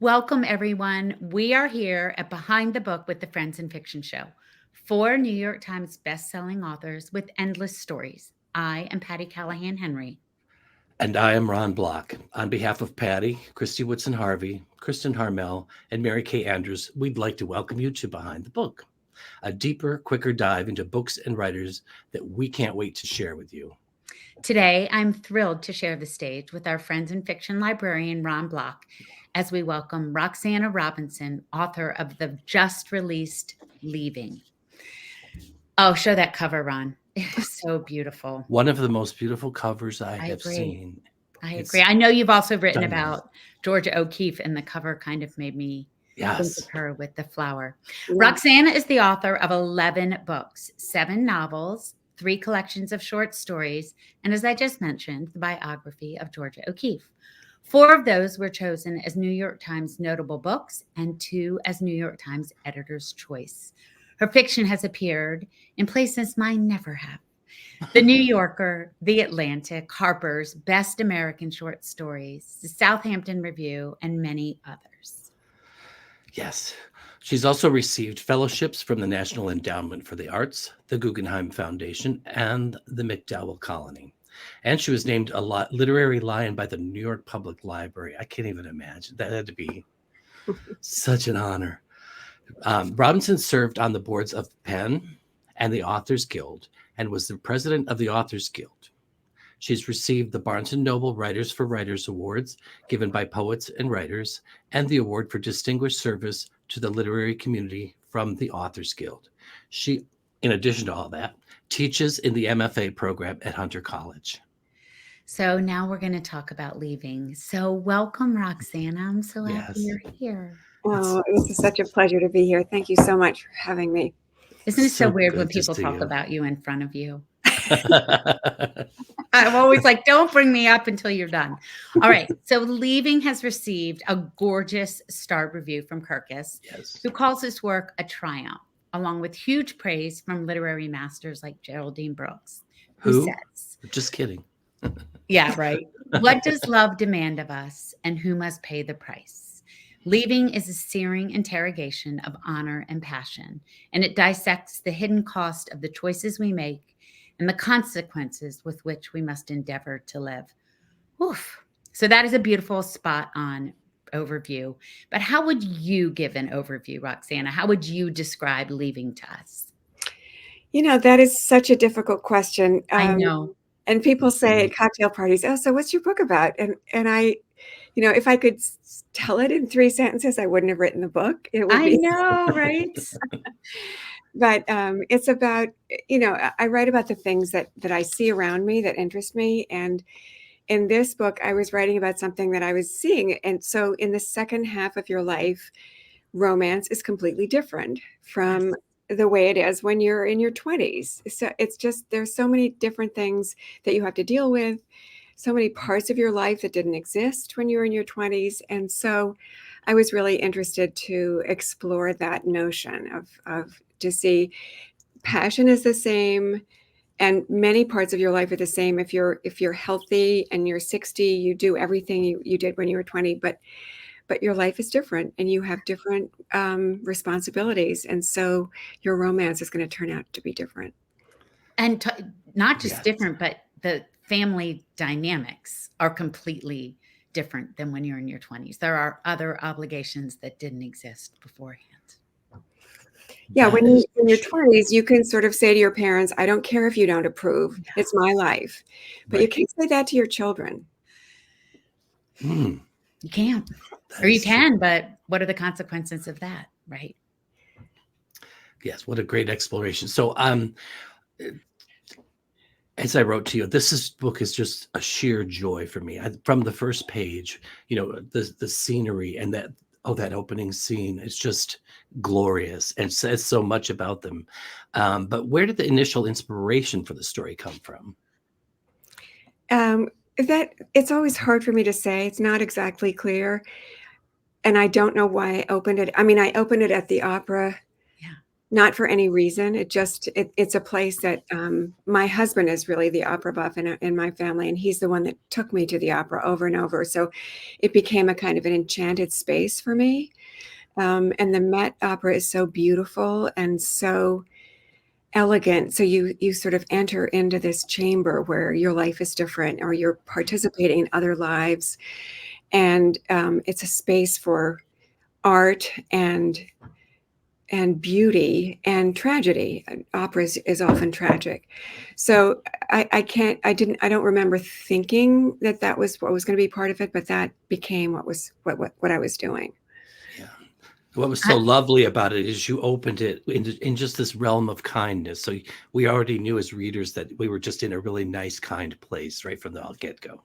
Welcome, everyone. We are here at Behind the Book with the Friends in Fiction Show. Four New York Times best-selling authors with endless stories. I am Patti Callahan Henry. And I am Ron Block. On behalf of Patty, Christy Woodson Harvey, Kristen Harmel, and Mary Kay Andrews, we'd like to welcome you to Behind the Book, a deeper, quicker dive into books and writers that we can't wait to share with you. Today, I'm thrilled to share the stage with our Friends in Fiction librarian, Ron Block, as we welcome Roxana Robinson, author of the just-released Leaving. Oh, show that cover, Ron. It is so beautiful. One of the most beautiful covers I I have agree. seen. I agree. It's I know you've also written stunning. about Georgia O'Keeffe, and the cover kind of made me think of Yes. her with the flower. Yeah. Roxana is the author of 11 books, 7 novels, 3 collections of short stories, and as I just mentioned, the biography of Georgia O'Keeffe. 4 of those were chosen as New York Times notable books, and 2 as New York Times Editor's Choice. Her fiction has appeared in places mine never have. The New Yorker, The Atlantic, Harper's, Best American Short Stories, the Southampton Review, and many others. Yes. She's also received fellowships from the National Endowment for the Arts, the Guggenheim Foundation, and the McDowell Colony. And she was named a literary lion by the New York Public Library. I can't even imagine. That had to be such an honor. Robinson served on the boards of Penn and the Authors Guild and was the president of the Authors Guild. She's received the Barnes & Noble Writers for Writers Awards given by poets and writers and the Award for Distinguished Service to the Literary Community from the Authors Guild. She, in addition to all that, teaches in the MFA program at Hunter College. So now we're going to talk about leaving. So welcome, Roxana. I'm so happy Yes. you're here. Oh, this is such a pleasure to be here. Thank you so much for having me. Isn't it so So weird when good to people see talk you. about you in front of you? I'm always like, don't bring me up until you're done. All right. So Leaving has received a gorgeous star review from Kirkus, Yes. who calls this work a triumph, along with huge praise from literary masters like Geraldine Brooks, who Who? says, Just kidding. yeah, right. What does love demand of us, and who must pay the price? Leaving is a searing interrogation of honor and passion, and it dissects the hidden cost of the choices we make and the consequences with which we must endeavor to live. Oof. So that is a beautiful spot on overview. But how would you give an overview, Roxana? How would you describe Leaving to us? You know, that is such a difficult question. I know. And people say at cocktail parties, "Oh, so what's your book about?" And I, if I could tell it in 3 sentences, I wouldn't have written the book. It would I be, know, right? but it's about, I write about the things that I see around me that interest me. And in this book, I was writing about something that I was seeing. And so in the second half of your life, romance is completely different from the way it is when you're in your 20s. So it's just, there's so many different things that you have to deal with, so many parts of your life that didn't exist when you were in your 20s. And so I was really interested to explore that notion of to see passion is the same, and many parts of your life are the same. If you're healthy and you're 60, you do everything you did when you were 20, but your life is different and you have different responsibilities. And so your romance is going to turn out to be different. And not just Yes. different, but the family dynamics are completely different than when you're in your 20s. There are other obligations that didn't exist beforehand. Yeah, That when you're is in your true. 20s, you can sort of say to your parents, I don't care if you don't approve. It's my life. But you Right. can't say that to your children. Mm, You can't. that Or you is true. can, but what are the consequences of that, right? Yes, what a great exploration. So, as I wrote to you, this book is just a sheer joy for me. From the first page, the scenery and that opening scene is just glorious and says so much about them. But where did the initial inspiration for the story come from? That it's always hard for me to say. It's not exactly clear. And I don't know why I opened it. I mean, I opened it at the opera. Yeah. Not for any reason. It's a place that my husband is really the opera buff in my family, and he's the one that took me to the opera over and over. So it became a kind of an enchanted space for me. And the Met Opera is so beautiful and so elegant. So you sort of enter into this chamber where your life is different, or you're participating in other lives, and it's a space for art and beauty and tragedy. Opera is often tragic. So I don't remember thinking that was what was going to be part of it, but that became what I was doing. Yeah. What was so lovely about it is you opened it in just this realm of kindness. So we already knew as readers that we were just in a really nice, kind place right from the get-go.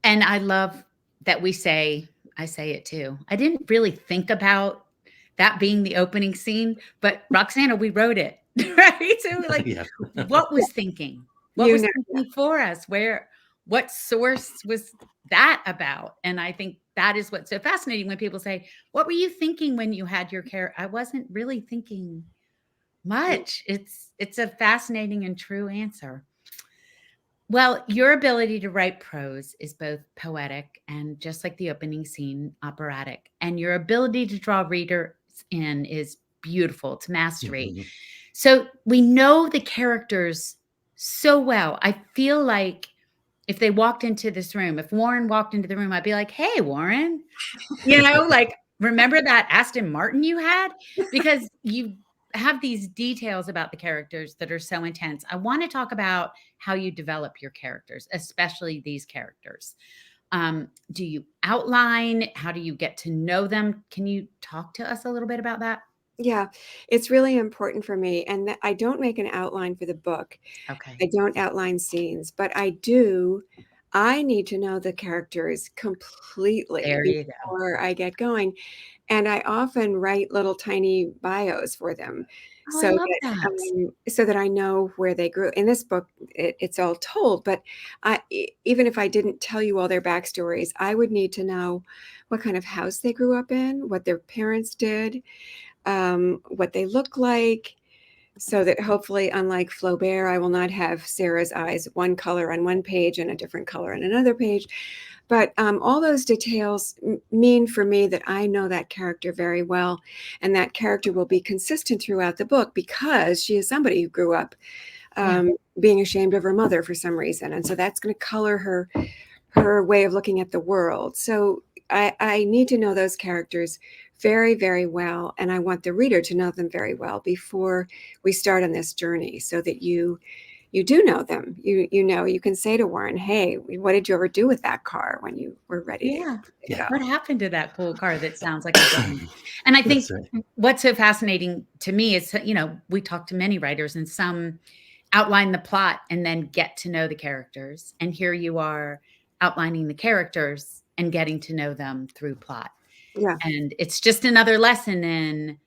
And I love that I say it too. I didn't really think about that being the opening scene, but Roxana, we wrote it, right? So like, Yeah. what was thinking? What You was know, thinking for us? What source was that about? And I think that is what's so fascinating when people say, what were you thinking when you had your care? I wasn't really thinking much. It's a fascinating and true answer. Well, your ability to write prose is both poetic and, just like the opening scene, operatic. And your ability to draw readers in is beautiful to mastery. Mhm. So we know the characters so well. I feel like if they walked into this room, if Warren walked into the room, I'd be like, hey, Warren, like, remember that Aston Martin you had? Because you have these details about the characters that are so intense. I want to talk about how you develop your characters, especially these characters. Do you outline? How do you get to know them? Can you talk to us a little bit about that? yeah, it's really important for me, and that I don't make an outline for the book. Okay. I don't outline scenes, but I do. I need to know the characters completely There you go. before I get going. And I often write little tiny bios for them Oh, I love that. so that I know where they grew. In this book, it's all told, but even if I didn't tell you all their backstories, I would need to know what kind of house they grew up in, what their parents did, what they look like, so that hopefully, unlike Flaubert, I will not have Sarah's eyes one color on one page and a different color on another page. But all those details mean for me that I know that character very well, and that character will be consistent throughout the book because she is somebody who grew up being ashamed of her mother for some reason, and so that's going to color her way of looking at the world. So I need to know those characters very, very well, and I want the reader to know them very well before we start on this journey, so that you do know them. You can say to Warren, "Hey, what did you ever do with that car when you were ready to Yeah. What happened to that cool car that sounds like a villain?" And I think Right. what's so fascinating to me is, we talk to many writers, and some outline the plot and then get to know the characters. And here you are outlining the characters and getting to know them through plot. Yeah. And it's just another lesson in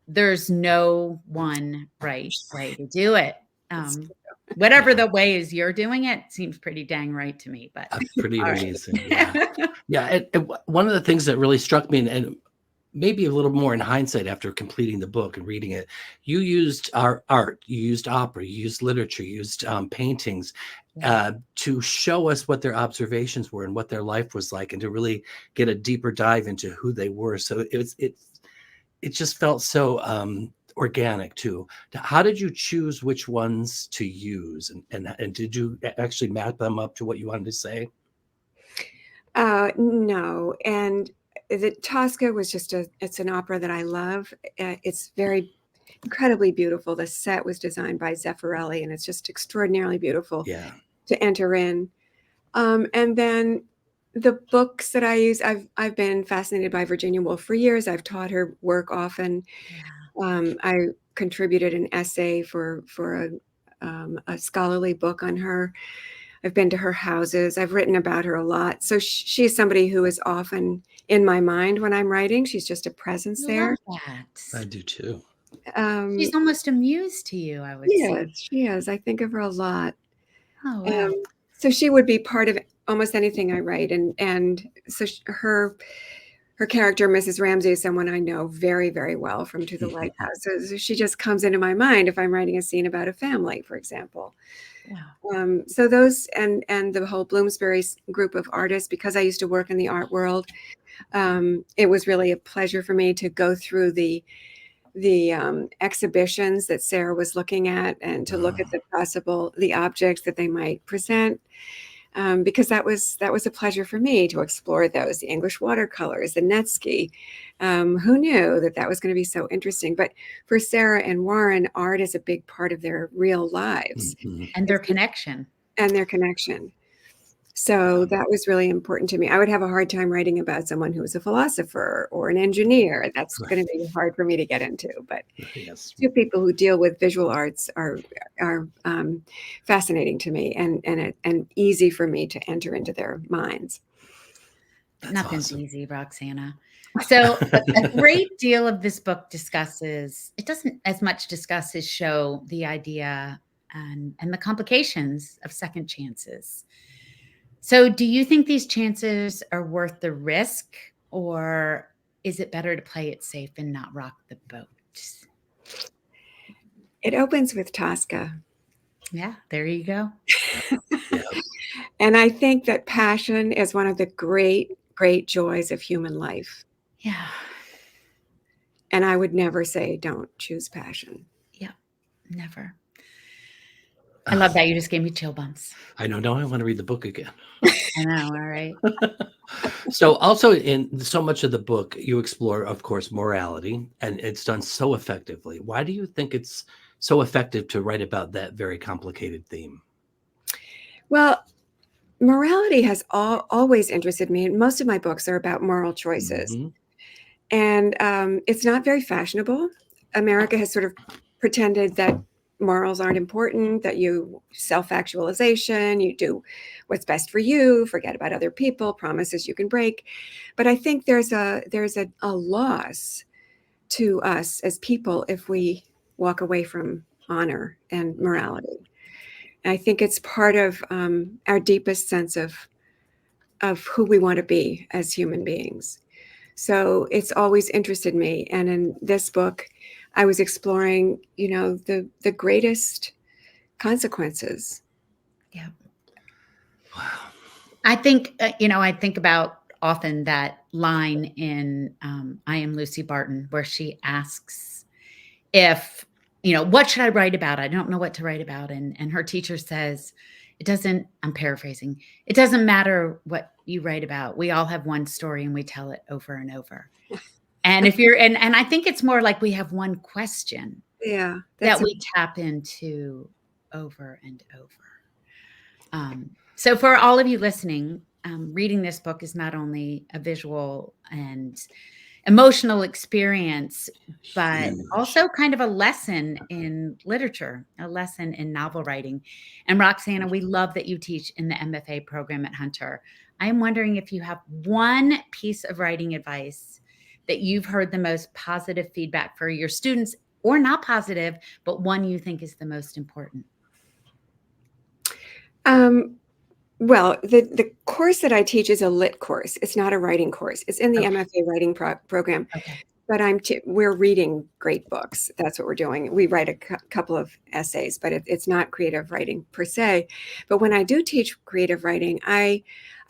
there's no one right way to do it. Whatever the way is you're doing it seems pretty dang right to me, but Pretty all right. amazing. Yeah. Yeah. And one of the things that really struck me, and maybe a little more in hindsight after completing the book and reading it, you used our art, you used opera, you used literature, you used paintings to show us what their observations were and what their life was like, and to really get a deeper dive into who they were. So it just felt so organic too. How did you choose which ones to use, and did you actually map them up to what you wanted to say? No, and the Tosca was it's an opera that I love. It's very incredibly beautiful. The set was designed by Zeffirelli, and it's just extraordinarily beautiful Yeah. to enter in. And then the books that I use, I've been fascinated by Virginia Woolf for years. I've taught her work often. I contributed an essay for a scholarly book on her. I've been to her houses. I've written about her a lot. So she's somebody who is often in my mind when I'm writing. She's just a presence I there. love that. I do too. She's almost a muse to you, I would say. She is. I think of her a lot. Oh, wow. So she would be part of almost anything I write, and so her her character, Mrs. Ramsey, is someone I know very, very well from To the Lighthouse. So she just comes into my mind if I'm writing a scene about a family, for example. Wow. So those and the whole Bloomsbury group of artists, because I used to work in the art world, it was really a pleasure for me to go through the exhibitions that Sarah was looking at and to look at the objects that they might present. Because that was a pleasure for me to explore those, the English watercolors, the Netsky. Who knew that was going to be so interesting? But for Sarah and Warren, art is a big part of their real lives And their connection. So that was really important to me. I would have a hard time writing about someone who was a philosopher or an engineer. That's going to be hard for me to get into. But two people who deal with visual arts are fascinating to me and easy for me to enter into their minds. Nothing's easy, Roxana. So a great deal of this book discusses, it doesn't as much discuss as show the idea and the complications of second chances. So do you think these chances are worth the risk, or is it better to play it safe and not rock the boat? It opens with Tosca. Yeah, there you go. And I think that passion is one of the great, great joys of human life. Yeah. And I would never say don't choose passion. Yeah, never. I love that. You just gave me chill bumps. I know. Now I want to read the book again. I know. All right. So also in so much of the book, you explore, of course, morality, and it's done so effectively. Why do you think it's so effective to write about that very complicated theme? Well, morality has always interested me, and most of my books are about moral choices. And it's not very fashionable. America has sort of pretended that morals aren't important, that you self-actualization, you do what's best for you, forget about other people, promises you can break. But I think there's a loss to us as people if we walk away from honor and morality. And I think it's part of our deepest sense of who we want to be as human beings. So it's always interested me. And in this book, I was exploring, the greatest consequences. Yeah. Wow. I think, I think about often that line in I Am Lucy Barton, where she asks if, what should I write about? I don't know what to write about. And her teacher says, I'm paraphrasing, it doesn't matter what you write about. We all have one story and we tell it over and over. And if you're, and I think it's more like we have one question that we tap into over and over. So for all of you listening, reading this book is not only a visual and emotional experience, but also kind of a lesson in literature, a lesson in novel writing. And Roxana, we love that you teach in the MFA program at Hunter. I am wondering if you have one piece of writing advice that you've heard the most positive feedback for your students, or not positive, but one you think is the most important. Well, the course that I teach is a lit course. It's not a writing course. It's in the MFA writing program. Okay. But we're reading great books. That's what we're doing. We write a couple of essays, but it's not creative writing per se. But when I do teach creative writing, I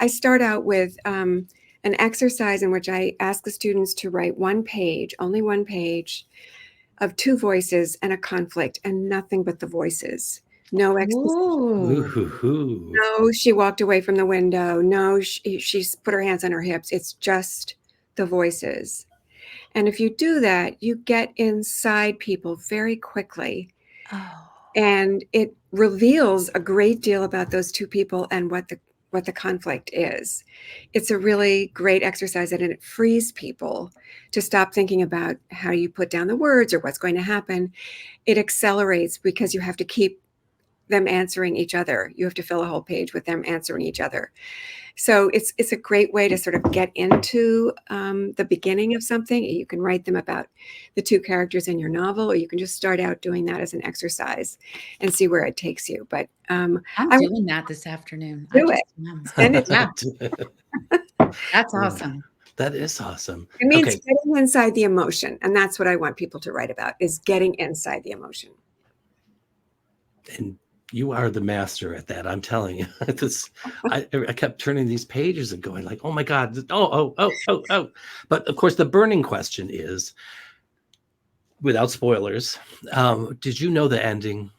start out with an exercise in which I ask the students to write only one page of two voices and a conflict, and nothing but the voices. No exposition. No, she walked away from the window. No, she's put her hands on her hips. It's just the voices. And if you do that, you get inside people very quickly. And it reveals a great deal about those two people and what the conflict is. It's a really great exercise, and it frees people to stop thinking about how you put down the words or what's going to happen. It accelerates because you have to keep them answering each other. You have to fill a whole page with them answering each other. So it's a great way to sort of get into the beginning of something. You can write them about the two characters in your novel, or you can just start out doing that as an exercise and see where it takes you. But I'm doing that this afternoon. Do it. Send it. Yeah. That's awesome. That is awesome. It means Okay. getting inside the emotion. And that's what I want people to write about, is getting inside the emotion. And you are the master at that. I'm telling you. I kept turning these pages and going like, oh my God. Oh. But of course, the burning question is, without spoilers, did you know the ending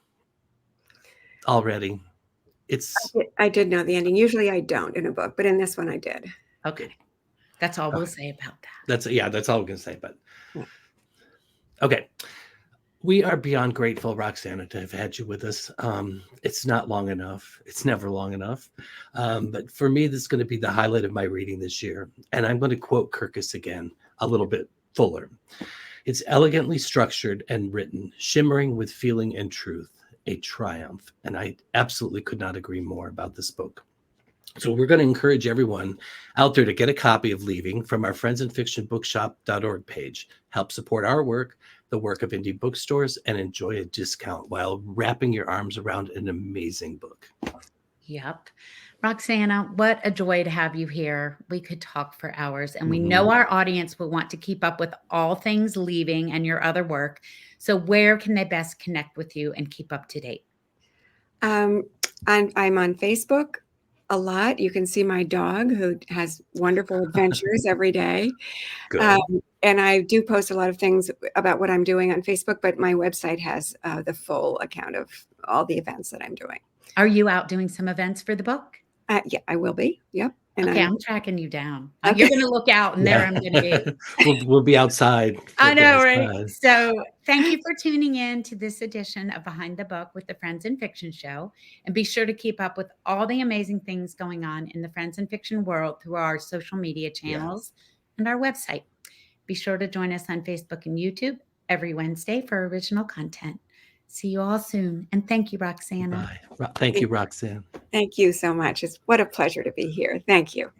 already? I did know the ending. Usually I don't in a book, but in this one I did. Okay. That's all we'll say about that. That's all I'm going to say. But Yeah. okay. We are beyond grateful, Roxana, to have had you with us. It's not long enough. It's never long enough. But for me, this is going to be the highlight of my reading this year. And I'm going to quote Kirkus again, a little bit fuller. It's elegantly structured and written, shimmering with feeling and truth, a triumph. And I absolutely could not agree more about this book. So we're going to encourage everyone out there to get a copy of Leaving from our friendsandfictionbookshop.org page. Help support our work, the work of indie bookstores, and enjoy a discount while wrapping your arms around an amazing book. Yep. Roxana, what a joy to have you here. We could talk for hours, and we know our audience will want to keep up with all things Leaving and your other work. So where can they best connect with you and keep up to date? I'm on Facebook a lot. You can see my dog, who has wonderful adventures every day. Good. And I do post a lot of things about what I'm doing on Facebook, but my website has the full account of all the events that I'm doing. Are you out doing some events for the book? Yeah, I will be. Yep. And Okay, I'm tracking you down. Okay. You're going to look out, and there I'm going to be. We'll be outside. I know, right? So thank you for tuning in to this edition of Behind the Book with the Friends and Fiction Show. And be sure to keep up with all the amazing things going on in the Friends and Fiction world through our social media channels and our website. Be sure to join us on Facebook and YouTube every Wednesday for original content. See you all soon. And thank you, Roxana. Bye. Thank you, Roxanne. Thank you so much. What a pleasure to be here. Thank you.